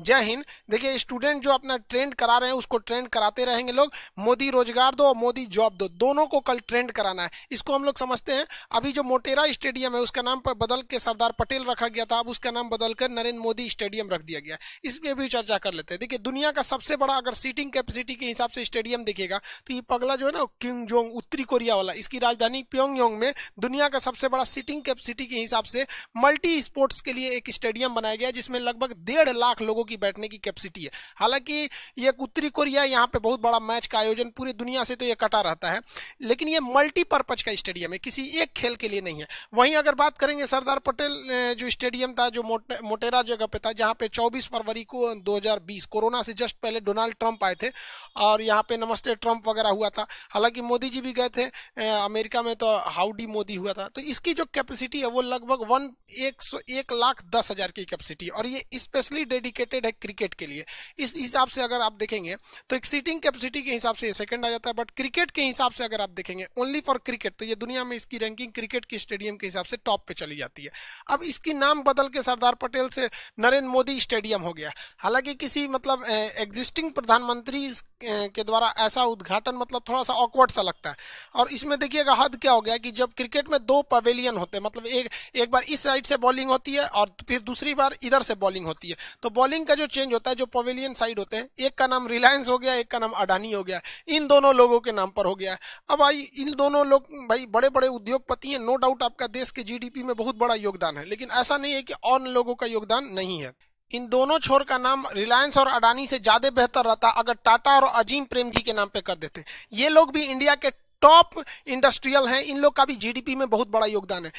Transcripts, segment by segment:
जय हिंद। देखिए स्टूडेंट जो अपना ट्रेंड करा रहे हैं उसको ट्रेंड कराते रहेंगे लोग। मोदी रोजगार दो और मोदी जॉब दो, दोनों को कल ट्रेंड कराना है, इसको हम लोग समझते हैं। अभी जो मोटेरा स्टेडियम है उसका नाम पर बदल के सरदार पटेल रखा गया था, अब उसका नाम बदल कर नरेंद्र मोदी स्टेडियम रख दिया गया। इस पे भी चर्चा कर लेते हैं। देखिए दुनिया का सबसे बड़ा अगर सीटिंग कैपेसिटी के हिसाब से स्टेडियम देखेगा तो ये पगला जो है ना किम जोंग उत्तरी कोरिया वाला, इसकी राजधानी प्योंगयांग में दुनिया का सबसे बड़ा सीटिंग कैपेसिटी के हिसाब से मल्टी स्पोर्ट्स के लिए एक स्टेडियम बनाया गया जिसमें लगभग 1.5 लाख लोगों की बैठने की कैपेसिटी है। हालांकि ये उत्तरी कोरिया, यहाँ पे बहुत बड़ा मैच का आयोजन पूरी दुनिया से तो ये कटा रहता है, लेकिन ये मल्टीपर्पज का स्टेडियम है, किसी एक खेल के लिए नहीं है। वहीं अगर बात करेंगे सरदार पटेल जो स्टेडियम था जो मोटेरा जगह पे था, जहाँ पे 24 फरवरी को 2020 कोरोना से जस्ट पहले डोनाल्ड ट्रंप आए थे और यहाँ पे नमस्ते ट्रंप वगैरह हुआ था। हालांकि मोदी जी भी गए थे अमेरिका में, तो हाउडी मोदी हुआ था। तो इसकी जो कैपेसिटी है वो लगभग 1,10,000 की कैपेसिटी है और ये स्पेशली डेडिकेटेड है क्रिकेट के लिए। इस हिसाब से अगर आप देखेंगे तो एक सीटिंग कैपेसिटी के हिसाब से ये सेकंड आ जाता है, बट क्रिकेट के हिसाब से अगर आप देखेंगे ओनली फॉर क्रिकेट तो ये दुनिया में इसकी रैंकिंग क्रिकेट के स्टेडियम के हिसाब से टॉप पे चली जाती है। अब इसकी नाम बदल के सरदार पटेल से नरेंद्र मोदी स्टेडियम हो गया। हालांकि किसी मतलब एग्जिस्टिंग प्रधानमंत्री के द्वारा ऐसा उद्घाटन मतलब थोड़ा सा ऑकवर्ड सा लगता है। और इसमें देखिएगा हद क्या हो गया कि जब क्रिकेट में 2 पवेलियन होते हैं, मतलब एक बार इस साइड से बॉलिंग होती है और फिर दूसरी बार इधर से बॉलिंग होती है, तो बॉलिंग का जो चेंज होता है, जो पवेलियन साइड होते हैं, एक का नाम रिलायंस हो गया, एक का नाम अडानी हो गया, इन दोनों लोगों के नाम पर हो गया। अब भाई इन दोनों लोग भाई बड़े बड़े उद्योगपति हैं, नो डाउट आपका देश के जीडीपी में बहुत बड़ा योगदान है, लेकिन ऐसा नहीं है कि और लोगों का योगदान नहीं है। इन दोनों छोर का नाम रिलायंस और अडानी से ज्यादा बेहतर रहता अगर टाटा और अजीम प्रेम जी के नाम पे कर देते। ये लोग भी इंडिया के टॉप इंडस्ट्रियल हैं, इन लोग का भी जीडीपी में बहुत बड़ा योगदान है।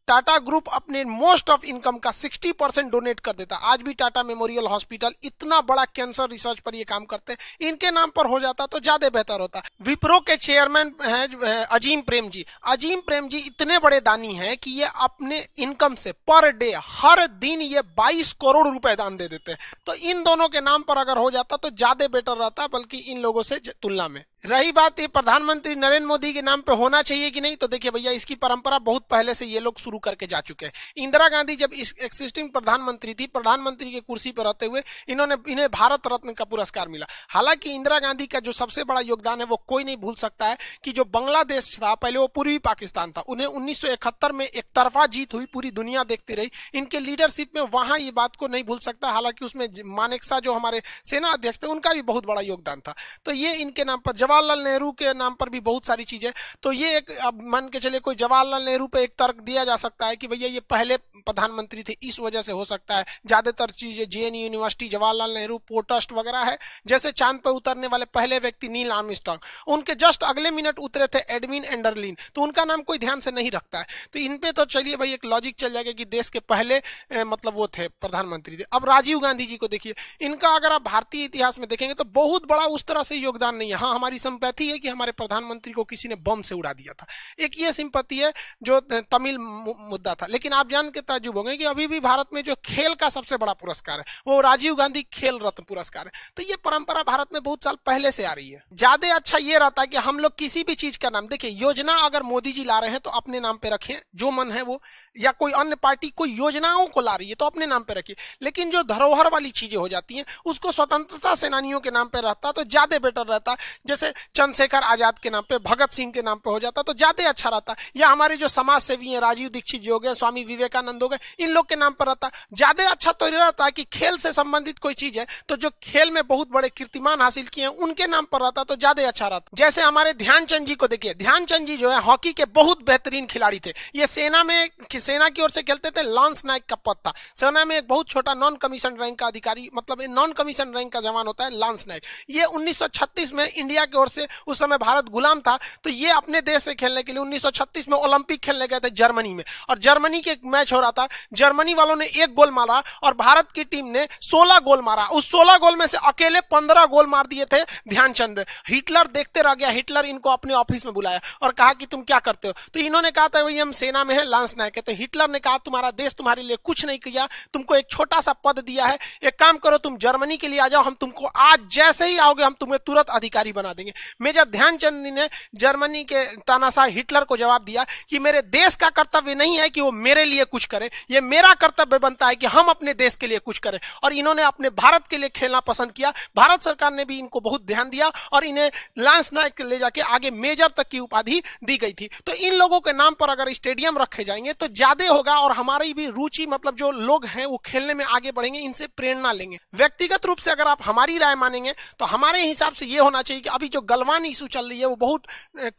टाटा ग्रुप अपने मोस्ट ऑफ इनकम का 60% डोनेट कर देता। आज भी टाटा मेमोरियल हॉस्पिटल इतना बड़ा कैंसर रिसर्च पर ये काम करते हैं, इनके नाम पर हो जाता तो ज्यादा बेहतर होता। विप्रो के चेयरमैन हैं अजीम प्रेम जी। अजीम प्रेम जी इतने बड़े दानी हैं कि ये अपने इनकम से पर डे हर दिन ये 22 करोड़ रुपए दान दे देते हैं। तो इन दोनों के नाम पर अगर हो जाता तो ज्यादा बेटर रहता, बल्कि इन लोगों से तुलना में। रही बात ये प्रधानमंत्री नरेंद्र मोदी के नाम पे होना चाहिए कि नहीं, तो देखिए भैया इसकी परंपरा बहुत पहले से ये लोग शुरू करके जा चुके हैं। इंदिरा गांधी जब इस एक्सिस्टिंग प्रधानमंत्री थी, प्रधानमंत्री की कुर्सी पर रहते हुए इन्हें भारत रत्न का पुरस्कार मिला। हालांकि इंदिरा गांधी का जो सबसे बड़ा योगदान है वो कोई नहीं भूल सकता है कि जो बांग्लादेश था पहले वो पूर्वी पाकिस्तान था, उन्हें 1971 में एक तरफा जीत हुई, पूरी दुनिया देखती रही। इनके लीडरशिप में वहां ये बात को नहीं भूल सकता। हालांकि उसमें मानेकशॉ जो हमारे सेना अध्यक्ष थे उनका भी बहुत बड़ा योगदान था। तो ये इनके नाम पर, जवाहरलाल नेहरू के नाम पर भी बहुत सारी चीजें। तो ये एक अब मान के चले कोई जवाहरलाल नेहरू पे एक तर्क दिया जा सकता है कि भैया ये पहले प्रधानमंत्री थे, इस वजह से हो सकता है। ज्यादातर चीजें JNU university, Jawaharlal Nehru port trust वगैरह है। जैसे चांद पर उतरने वाले पहले व्यक्ति नील आर्मस्ट्रांग, उनके जस्ट अगले मिनट उतरे थे एडविन एंडरलिन, तो उनका नाम कोई ध्यान से नहीं रखता है। तो इन पे तो चलिए भाई एक लॉजिक चल जाएगा कि देश के पहले मतलब वो थे प्रधानमंत्री थे। अब राजीव गांधी जी को देखिए, इनका अगर आप भारतीय इतिहास में देखेंगे तो बहुत बड़ा उस तरह से योगदान नहीं है। हाँ, हमारी सिंपैथी है कि हमारे प्रधानमंत्री को किसी ने बम से उड़ा दिया था, एक ये सिंपैथी है जो तमिल मुद्दा था। लेकिन आप जान के ताज्जुब होंगे कि अभी भी भारत में जो खेल का सबसे बड़ा पुरस्कार है वो राजीव गांधी खेल रत्न पुरस्कार है। तो ये परंपरा भारत में बहुत साल पहले से आ रही है। ज्यादा अच्छा ये रहता है कि हम लोग किसी भी चीज का नाम, देखिए योजना अगर मोदी जी ला रहे हैं तो अपने नाम पे रखें, जो मन है वो, या कोई अन्य पार्टी कोई योजनाओं को ला रही है तो अपने नाम पे रखिए। लेकिन जो धरोहर वाली चीजें हो जाती हैं उसको स्वतंत्रता सेनानियों के नाम पे रहता तो ज्यादा बेटर रहता। जैसे चंद्रशेखर आजाद के नाम पे, भगत सिंह के नाम पे हो जाता तो ज्यादा अच्छा रहता। या हमारे जो समाज सेवी हैं, राजीव दीक्षित जी हो गए, स्वामी विवेकानंद हो गए, इन लोग के नाम पर रहता। ज्यादा अच्छा तो रहता कि खेल से संबंधित कोई चीज है तो जो खेल में बहुत बड़े कीर्तिमान हासिल किए हैं उनके नाम पर रहता तो ज्यादा अच्छा रहता। जैसे हमारे ध्यानचंद जी को देखिए, ध्यानचंद जी जो है हॉकी के बहुत बेहतरीन खिलाड़ी थे। ये सेना की ओर से खेलते थे, लांस नायक का पद था। सेना में एक बहुत छोटा नॉन कमीशन रैंक का अधिकारी, मतलब नॉन कमीशन रैंक का जवान होता है लांस नायक। ये 1936 में इंडिया की ओर से, उस समय भारत गुलाम था, तो ये अपने देश से खेलने के लिए 1936 में ओलंपिक खेलने गए थे जर्मनी में। और जर्मनी के मैच हो रहा था, जर्मनी वालों ने 1 गोल मारा और भारत की टीम ने 16 गोल मारा। उस 16 गोल में से अकेले 15 गोल मार दिए थे ध्यानचंद। हिटलर देखते रह गया। हिटलर इनको अपने ऑफिस में बुलाया और कहा कि तुम क्या करते हो, तो इन्होंने कहा था भाई हम सेना में है, लांस नायक है। तो हिटलर ने कहा तुम्हारा देश तुम्हारे लिए कुछ नहीं किया, तुमको एक छोटा सा पद दिया है, एक काम करो तुम जर्मनी के लिए आ जाओ, हम तुमको आज जैसे ही आओगे हम तुम्हें तुरंत अधिकारी बना देंगे। मेजर ध्यानचंद ने जर्मनी के तानाशाह हिटलर को जवाब दिया कि मेरे देश का कर्तव्य नहीं है कि वो मेरे लिए कुछ करे, ये मेरा कर्तव्य बनता है कि हम अपने देश के लिए कुछ करें। और इन्होंने अपने भारत के लिए खेलना पसंद किया। भारत सरकार ने भी इनको बहुत ध्यान दिया और इन्हें लांस नायक ले जाके आगे मेजर तक की उपाधि दी गई थी। तो इन लोगों के नाम पर अगर स्टेडियम रखे जाएंगे तो ज्यादा होगा और हमारी भी रुचि, मतलब जो लोग हैं वो खेलने में आगे बढ़ेंगे, इनसे प्रेरणा लेंगे। व्यक्तिगत रूप से अगर आप हमारी राय मानेंगे तो हमारे हिसाब से ये होना चाहिए कि अभी जो गलवान इशू चल रही है वो बहुत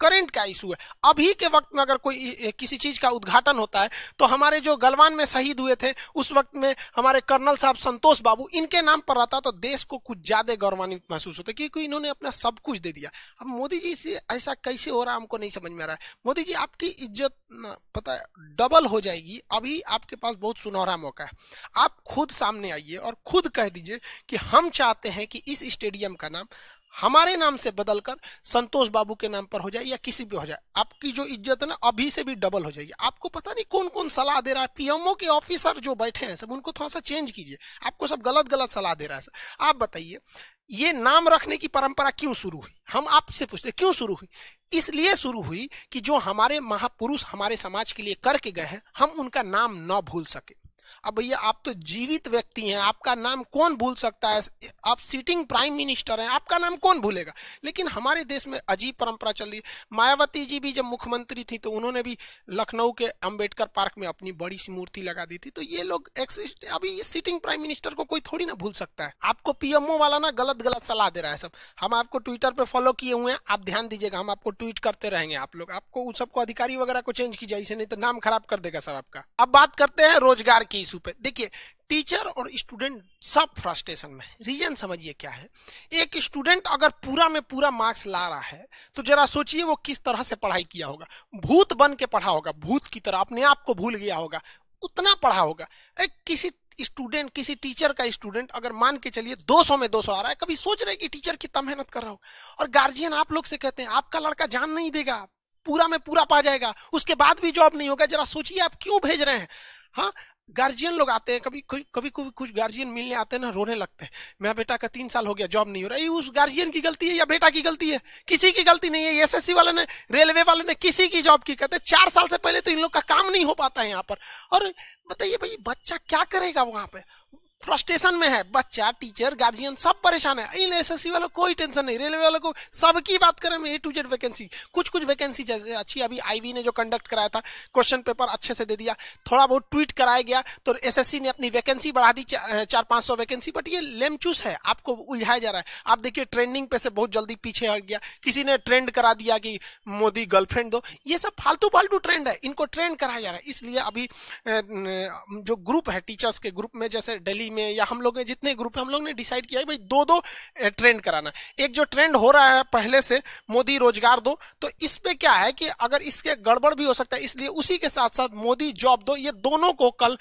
करंट का इशू है। अभी के वक्त में अगर कोई किसी चीज का उद्घाटन होता है तो हमारे जो गलवान में शहीद हुए थे उस वक्त में हमारे कर्नल साहब संतोष बाबू, इनके नाम पर रहता तो देश को कुछ ज्यादा गौरवान्वित महसूस होता, क्योंकि इन्होंने अपना सब कुछ दे दिया। अब मोदी जी से ऐसा कैसे हो रहा है हमको नहीं समझ में आ रहा है। मोदी जी, आपकी इज्जत पता है डबल हो जाएगी। अभी आपके पास बहुत सुनहरा मौका है, आप खुद सामने आइए और खुद कह दीजिए कि हम चाहते हैं कि इस स्टेडियम का नाम हमारे नाम से बदलकर संतोष बाबू के नाम पर हो जाए या किसी भी हो जाए। आपकी जो इज्जत है ना अभी से भी डबल हो जाएगी। आपको पता नहीं कौन कौन सलाह दे रहा है, पीएमओ के ऑफिसर जो बैठे हैं सब, उनको थोड़ा सा चेंज कीजिए। आपको सब गलत गलत सलाह दे रहा है। आप बताइए ये नाम रखने की परंपरा क्यों शुरू हुई? हम आपसे पूछते क्यों शुरू हुई? इसलिए शुरू हुई कि जो हमारे महापुरुष हमारे समाज के लिए करके गए हैं हम उनका नाम न भूल सके। अब भैया आप तो जीवित व्यक्ति हैं, आपका नाम कौन भूल सकता है? आप सिटिंग प्राइम मिनिस्टर हैं, आपका नाम कौन भूलेगा? लेकिन हमारे देश में अजीब परंपरा चल रही है। मायावती जी भी जब मुख्यमंत्री थी तो उन्होंने भी लखनऊ के अंबेडकर पार्क में अपनी बड़ी सी मूर्ति लगा दी थी। तो ये लोग अभी इस सिटिंग प्राइम मिनिस्टर को कोई थोड़ी ना भूल सकता है। आपको पीएमओ वाला ना गलत गलत सलाह दे रहा है सब। हम आपको ट्विटर पे फॉलो किए हुए हैं, आप ध्यान दीजिएगा, हम आपको ट्वीट करते रहेंगे। आप लोग आपको उस सबको अधिकारी वगैरह को चेंज कीजिए, इसे नहीं तो नाम खराब कर देगा सब आपका। अब बात करते हैं रोजगार की इशू पे। देखिए टीचर और स्टूडेंट सब फ्रस्ट्रेशन में। रीजन समझिए क्या है। एक स्टूडेंट अगर पूरा में पूरा मार्क्स ला रहा है तो जरा सोचिए वो किस तरह से पढ़ाई किया होगा। भूत बन के पढ़ा होगा, भूत की तरह अपने आप को भूल गया होगा, उतना पढ़ा होगा। किसी स्टूडेंट, किसी टीचर का स्टूडेंट अगर मान के चलिए 200 में 200 आ रहा है, कभी सोच रहे कि टीचर कितना मेहनत कर रहा हो। और गार्जियन आप लोग से कहते हैं आपका लड़का जान नहीं देगा, पूरा में पूरा पा जाएगा, उसके बाद भी जॉब नहीं होगा। जरा सोचिए आप क्यों भेज रहे हैं। हाँ, गार्जियन लोग आते हैं, कभी कभी कुछ गार्जियन मिलने आते हैं ना, रोने लगते हैं, मेरा बेटा का 3 साल हो गया जॉब नहीं हो रहा। ये उस गार्जियन की गलती है या बेटा की गलती है? किसी की गलती नहीं है। एसएससी वाले ने, रेलवे वाले ने किसी की जॉब की कहते 4 साल से पहले तो इन लोग का काम नहीं हो पाता है यहाँ पर। और बताइए भाई बच्चा क्या करेगा वहां पे? फ्रस्ट्रेशन में है बच्चा, टीचर, गार्जियन सब परेशान है। इन एसएससी वालों कोई टेंशन नहीं, रेलवे वालों को सबकी बात करें ए टू जेड वैकेंसी। कुछ वैकेंसी जैसे अच्छी, अभी आईबी ने जो कंडक्ट कराया था क्वेश्चन पेपर अच्छे से दे दिया, थोड़ा बहुत ट्वीट कराया गया तो एसएससी ने अपनी वैकेंसी बढ़ा दी 400-500 वैकेंसी। बट ये लेमचूस है, आपको उलझाया जा रहा है। आप देखिए ट्रेंडिंग पे से बहुत जल्दी पीछे हट गया, किसी ने ट्रेंड करा दिया कि मोदी गर्लफ्रेंड दो। ये सब फालतू ट्रेंड है, इनको ट्रेंड कराया जा रहा है। इसलिए अभी जो ग्रुप है टीचर्स के ग्रुप में, जैसे दिल्ली में या हम लोग जितने ग्रुप है, हम लोग ने डिसाइड किया है भाई 2-2 ट्रेंड कराना। एक जो ट्रेंड हो रहा है पहले से, मोदी रोजगार दो, तो इस पे क्या है कि अगर इसके गड़बड़ भी हो सकता है, इसलिए उसी के साथ साथ मोदी जॉब दो, ये दोनों को कल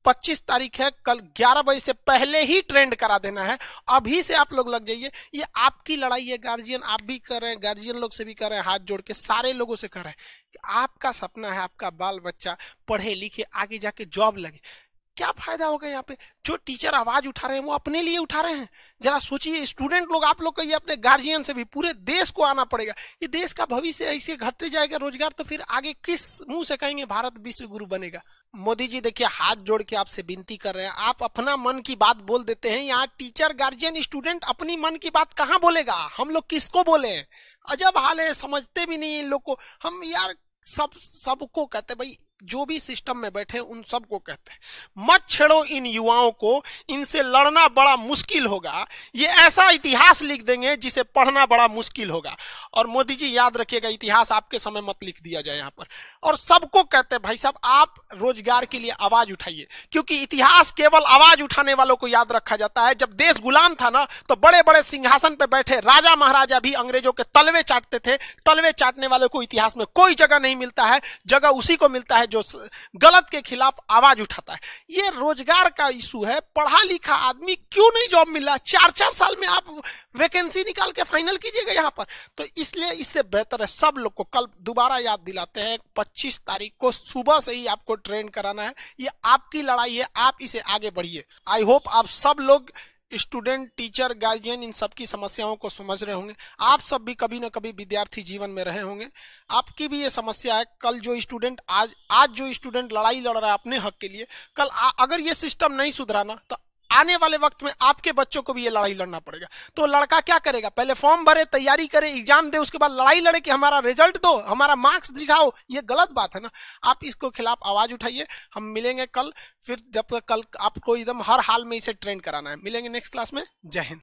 25 तारीख है, कल 11 बजे से पहले ही ट्रेंड करा देना है। अभी से आप लोग लग जाइए। ये आपकी लड़ाई है, गार्जियन आप भी कर रहे हैं, गार्जियन लोग से भी कर रहे हैं, हाथ जोड़ के सारे लोगों से कर रहे हैं। आपका सपना है आपका बाल बच्चा पढ़े लिखे आगे जाके जॉब लगे। क्या फायदा होगा यहाँ पे? जो टीचर आवाज उठा रहे हैं वो अपने लिए उठा रहे हैं। जरा सोचिए स्टूडेंट लोग, आप लोग कहिए अपने गार्जियन से भी, पूरे देश को आना पड़ेगा। ये देश का भविष्य ऐसे घटते जाएगा रोजगार, तो फिर आगे किस मुंह से कहेंगे भारत विश्व गुरु बनेगा? मोदी जी देखिए हाथ जोड़ के आपसे विनती कर रहे हैं, आप अपना मन की बात बोल देते हैं। यहाँ टीचर, गार्जियन, स्टूडेंट अपनी मन की बात कहाँ बोलेगा? हम लोग किसको बोले? अजब हाल है, समझते भी नहीं इन लोग को। हम यार सबको कहते भाई, जो भी सिस्टम में बैठे उन सबको कहते हैं मत छेड़ो इन युवाओं को, इनसे लड़ना बड़ा मुश्किल होगा। ये ऐसा इतिहास लिख देंगे जिसे पढ़ना बड़ा मुश्किल होगा। और मोदी जी याद रखिएगा, इतिहास आपके समय मत लिख दिया जाए यहाँ पर। और सबको कहते हैं भाई साहब आप रोजगार के लिए आवाज उठाइए, क्योंकि इतिहास केवल आवाज उठाने वालों को याद रखा जाता है। जब देश गुलाम था ना, तो बड़े बड़े सिंहासन पर बैठे राजा महाराजा भी अंग्रेजों के तलवे चाटते थे। तलवे चाटने वालों को इतिहास में कोई जगह नहीं मिलता है, जगह उसी को मिलता है जो गलत के खिलाफ आवाज उठाता है। ये रोजगार का इशू है। पढ़ा लिखा आदमी क्यों नहीं जॉब मिल रहा? 4-4 साल में आप वैकेंसी निकाल के फाइनल कीजिएगा यहाँ पर। तो इसलिए इससे बेहतर है सब लोग को कल दोबारा याद दिलाते हैं, 25 तारीख को सुबह से ही आपको ट्रेन कराना है। ये आपकी लड़ाई है, आप इसे आगे बढ़िए। आई होप आप सब लोग स्टूडेंट, टीचर, गार्जियन इन सब की समस्याओं को समझ रहे होंगे। आप सब भी कभी ना कभी विद्यार्थी जीवन में रहे होंगे, आपकी भी ये समस्या है। कल जो स्टूडेंट आज जो स्टूडेंट लड़ाई लड़ रहा है अपने हक के लिए, कल अगर ये सिस्टम नहीं सुधरा ना, तो आने वाले वक्त में आपके बच्चों को भी ये लड़ाई लड़ना पड़ेगा। तो लड़का क्या करेगा, पहले फॉर्म भरे, तैयारी करे, एग्जाम दे, उसके बाद लड़ाई लड़े कि हमारा रिजल्ट दो, हमारा मार्क्स दिखाओ। ये गलत बात है ना। आप इसको खिलाफ आवाज उठाइए। हम मिलेंगे कल, फिर जब कल आपको एकदम हर हाल में इसे ट्रेंड कराना है। मिलेंगे नेक्स्ट क्लास में। जय हिंद।